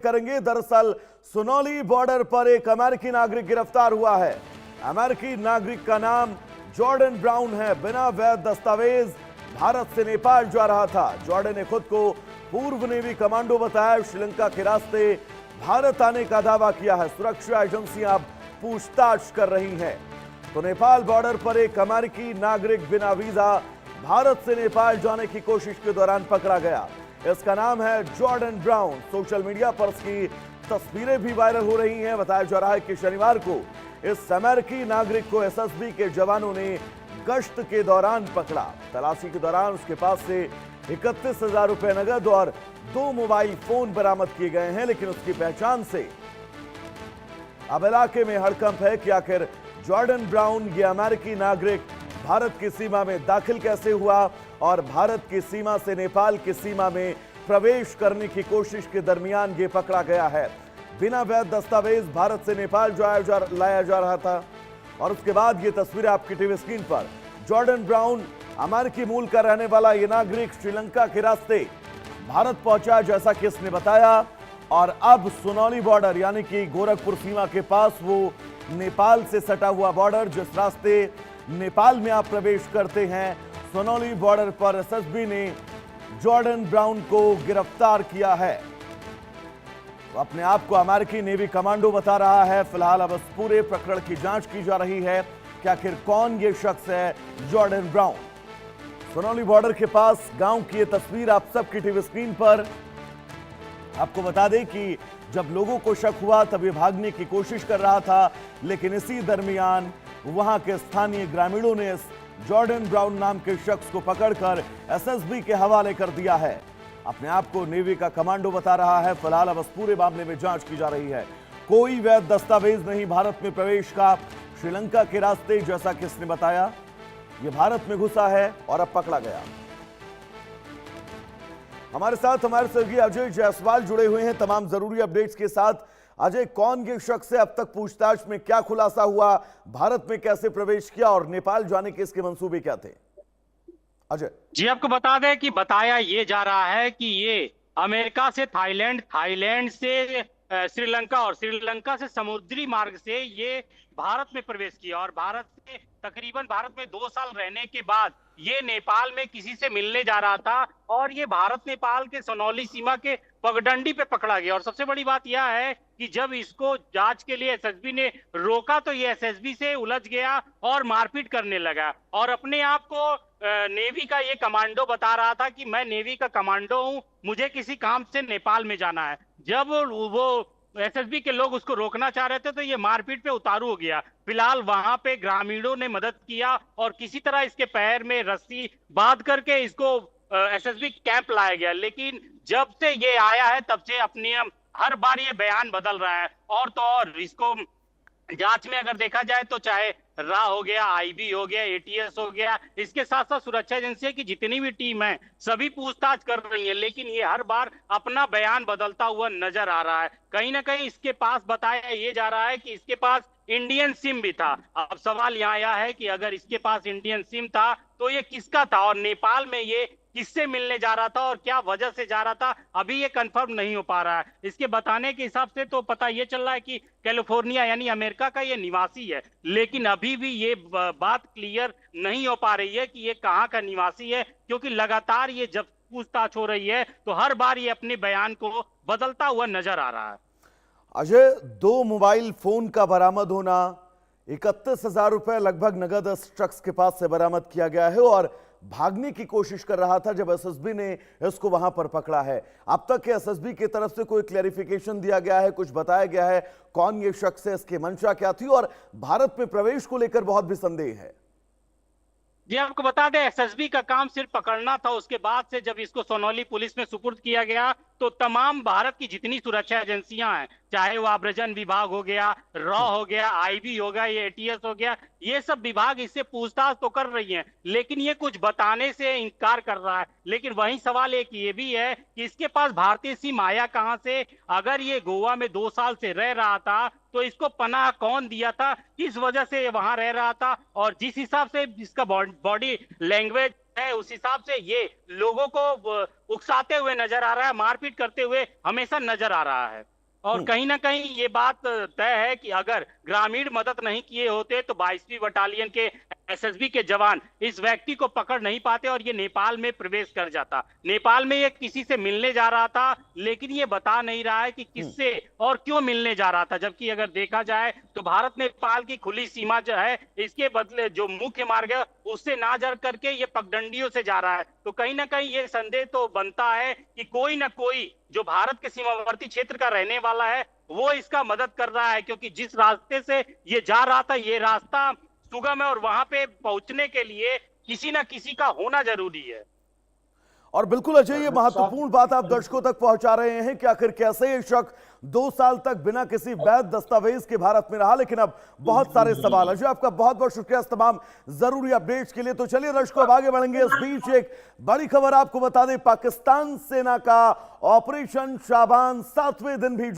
करेंगे। दरअसल सुनौली बॉर्डर पर एक अमेरिकी नागरिक गिरफ्तार हुआ है। अमेरिकी नागरिक का नाम जॉर्डन ब्राउन है। बिना वैध दस्तावेज भारत से नेपाल जा रहा था। जॉर्डन ने खुद को पूर्व नेवी कमांडो बताया। श्रीलंका के रास्ते भारत आने का दावा किया है। सुरक्षा एजेंसियां अब पूछताछ कर रही हैं। तो नेपाल बॉर्डर पर एक अमेरिकी नागरिक बिना वीजा भारत से नेपाल जाने की कोशिश के दौरान पकड़ा गया। इसका नाम है जॉर्डन ब्राउन। सोशल मीडिया पर इसकी तस्वीरें भी वायरल हो रही हैं। बताया जा रहा है कि शनिवार को इस अमेरिकी नागरिक को एसएसबी के जवानों ने गश्त के दौरान पकड़ा। तलाशी के दौरान उसके पास से 31,000 रुपए नगद और 2 मोबाइल फोन बरामद किए गए हैं। लेकिन उसकी पहचान से अब इलाके में हड़कंप है कि आखिर जॉर्डन ब्राउन ये अमेरिकी नागरिक भारत की सीमा में दाखिल कैसे हुआ और भारत की सीमा से नेपाल की सीमा में प्रवेश करने की कोशिश के दरमियान ये पकड़ा गया है। बिना वैध दस्तावेज भारत से नेपाल लाया जा रहा था। और उसके बाद ये तस्वीरें आपकी टीवी स्क्रीन पर। जॉर्डन ब्राउन अमेरिकी मूल का रहने वाला ये नागरिक श्रीलंका के रास्ते भारत पहुंचा, जैसा कि इसने बताया। और अब सुनौली बॉर्डर यानी कि गोरखपुर सीमा के पास वो नेपाल से सटा हुआ बॉर्डर, जिस रास्ते नेपाल में आप प्रवेश करते हैं, सुनौली बॉर्डर पर एसएसबी ने जॉर्डन ब्राउन को गिरफ्तार किया है। तो अपने आप को अमेरिकी नेवी कमांडो बता रहा है। फिलहाल अब इस पूरे प्रकरण की जांच की जा रही है कि आखिर कौन ये शख्स है जॉर्डन ब्राउन। सुनौली बॉर्डर के पास गांव की ये तस्वीर आप सबकी टीवी स्क्रीन पर। आपको बता दें कि जब लोगों को शक हुआ तब ये भागने की कोशिश कर रहा था, लेकिन इसी दरमियान वहां के स्थानीय ग्रामीणों ने इस जॉर्डन ब्राउन नाम के शख्स को पकड़कर एसएसबी के हवाले कर दिया है। अपने आप को नेवी का कमांडो बता रहा है। फिलहाल अब इस पूरे मामले में जांच की जा रही है। कोई वैध दस्तावेज नहीं भारत में प्रवेश का। श्रीलंका के रास्ते, जैसा कि इसने बताया, यह भारत में घुसा है और अब पकड़ा गया। हमारे साथ हमारे सहयोगी अजय जायसवाल जुड़े हुए हैं तमाम जरूरी अपडेट्स के साथ। अजय, कौन ये शख्स है, अब तक पूछताछ में क्या खुलासा हुआ, भारत में कैसे प्रवेश किया और नेपाल जाने के इसके मंसूबे क्या थे? अजय जी, आपको बता दें कि बताया ये जा रहा है कि ये अमेरिका से थाईलैंड, थाईलैंड से श्रीलंका और श्रीलंका से समुद्री मार्ग से ये भारत में प्रवेश किया। और भारत से तकरीबन भारत में 2 साल रहने के बाद ये नेपाल में किसी से मिलने जा रहा था और ये भारत नेपाल के सुनौली सीमा के पगडंडी पे पकड़ा गया। और सबसे बड़ी बात यह है कि जब इसको जांच के लिए एसएसबी ने रोका तो ये एसएसबी से उलझ गया और मारपीट करने लगा और अपने आप को नेवी का ये कमांडो बता रहा था कि मैं नेवी का कमांडो हूं, मुझे किसी काम से नेपाल में जाना है। जब वो एसएसबी के लोग उसको रोकना चाह रहे थे तो ये मारपीट पे उतारू हो गया। फिलहाल वहां पे ग्रामीणों ने मदद किया और किसी तरह इसके पैर में रस्सी बांध करके इसको एसएसबी कैंप लाया गया। लेकिन जब से ये आया है तब से अपनी हर बार ये बयान बदल रहा है। और तो और इसको जांच में अगर देखा जाए तो चाहे रा हो गया, आईबी हो गया, एटीएस हो गया, इसके साथ साथ सुरक्षा एजेंसी की जितनी भी टीम है सभी पूछताछ कर रही है। लेकिन ये हर बार अपना बयान बदलता हुआ नजर आ रहा है। कहीं ना कहीं इसके पास बताया ये जा रहा है कि इसके पास इंडियन सिम भी था। अब सवाल यहाँ आया है कि अगर इसके पास इंडियन सिम था तो ये किसका था और नेपाल में ये किससे मिलने जा रहा था और क्या वजह से जा रहा था, अभी ये कंफर्म नहीं हो पा रहा है। इसके बताने के हिसाब से तो पता ये चल रहा है कि कैलिफोर्निया यानी अमेरिका का ये निवासी है। लेकिन अभी भी ये बात क्लियर नहीं हो पा रही है कि ये कहाँ का निवासी है, क्योंकि लगातार ये जब पूछताछ हो रही है तो हर बार ये अपने बयान को बदलता हुआ नजर आ रहा है। अजय, 2 मोबाइल फोन का बरामद होना, 31,000 रुपए लगभग नगद इस शख्स के पास से बरामद किया गया है और भागने की कोशिश कर रहा था जब एसएसबी ने इसको वहां पर पकड़ा है। अब तक एसएसबी की तरफ से कोई क्लैरिफिकेशन दिया गया है, कुछ बताया गया है कौन ये शख्स है, इसकी मंशा क्या थी? और भारत में प्रवेश को लेकर बहुत भी संदेह है। जी, आपको बता दें एसएसबी का काम सिर्फ पकड़ना था। उसके बाद से जब इसको सोनौली पुलिस में सुपुर्द किया गया तो तमाम भारत की जितनी सुरक्षा एजेंसियां हैं, चाहे वो आव्रजन विभाग हो गया, रॉ हो गया, आईबी हो गया, ये एटीएस हो गया, ये सब विभाग इससे पूछताछ तो कर रही हैं, लेकिन ये कुछ बताने से इनकार कर रहा है। लेकिन वही सवाल एक ये भी है कि इसके पास भारतीय सिम आया कहां से? अगर ये गोवा में 2 साल से रह रहा था तो इसको पनाह कौन दिया था, किस वजह से ये वहां रह रहा था? और जिस हिसाब से इसका बॉडी लैंग्वेज है उस हिसाब से ये लोगों को उकसाते हुए नजर आ रहा है, मारपीट करते हुए हमेशा नजर आ रहा है। और कहीं ना कहीं ये बात तय है कि अगर ग्रामीण मदद नहीं किए होते तो 22वीं बटालियन के एसएसबी के जवान इस व्यक्ति को पकड़ नहीं पाते और ये नेपाल में प्रवेश कर जाता। नेपाल में ये किसी से मिलने जा रहा था, लेकिन ये बता नहीं रहा है कि किससे और क्यों मिलने जा रहा था। जबकि अगर देखा जाए तो भारत नेपाल की खुली सीमा जो है, इसके बदले जो मुख्य मार्ग है उससे ना जा करके ये पगडंडियों से जा रहा है। तो कहीं ना कहीं ये संदेह तो बनता है कि कोई ना कोई जो भारत के सीमावर्ती क्षेत्र का रहने वाला है वो इसका मदद कर रहा है, क्योंकि जिस रास्ते से ये जा रहा था ये रास्ता सुगम है और वहां पे पहुंचने के लिए किसी ना किसी का होना जरूरी है। और बिल्कुल अजय, ये महत्वपूर्ण बात आप दर्शकों तक पहुंचा रहे हैं कि आखिर कैसे ये शख्स 2 साल तक बिना किसी वैध दस्तावेज के भारत में रहा। लेकिन अब बहुत सारे सवाल। अजय, आपका बहुत बहुत शुक्रिया इस तमाम जरूरी अपडेट्स के लिए। तो चलिए दर्शकों, अब आगे बढ़ेंगे। इस बीच एक बड़ी खबर आपको बता दें, पाकिस्तान सेना का ऑपरेशन शाबान 7वें दिन भी